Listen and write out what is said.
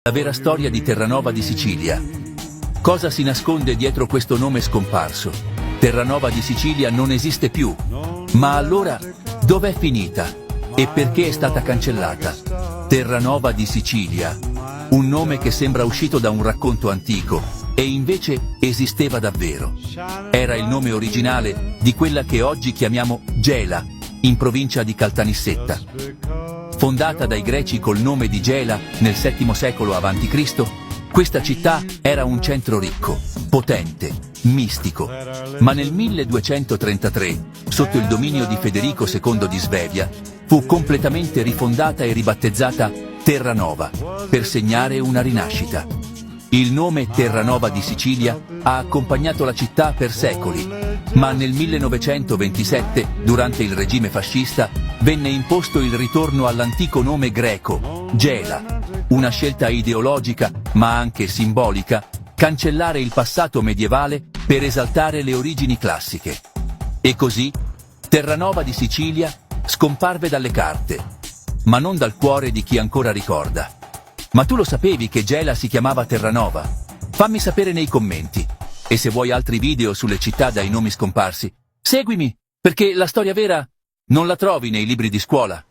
La vera storia di Terranova di Sicilia. Cosa si nasconde dietro questo nome scomparso? Terranova di Sicilia non esiste più. Ma allora, dov'è finita? E perché è stata cancellata? Terranova di Sicilia. Un nome che sembra uscito da un racconto antico, e invece esisteva davvero. Era il nome originale di quella che oggi chiamiamo Gela, in provincia di Caltanissetta. Fondata dai greci col nome di Gela nel VII secolo a.C., questa città era un centro ricco, potente, mistico. Ma nel 1233, sotto il dominio di Federico II di Svevia, fu completamente rifondata e ribattezzata Terranova, per segnare una rinascita. Il nome Terranova di Sicilia ha accompagnato la città per secoli, ma nel 1927, durante il regime fascista, venne imposto il ritorno all'antico nome greco, Gela. Una scelta ideologica, ma anche simbolica, cancellare il passato medievale per esaltare le origini classiche. E così, Terranova di Sicilia scomparve dalle carte, ma non dal cuore di chi ancora ricorda. Ma tu lo sapevi che Gela si chiamava Terranova? Fammi sapere nei commenti. E se vuoi altri video sulle città dai nomi scomparsi, seguimi, perché la storia vera non la trovi nei libri di scuola.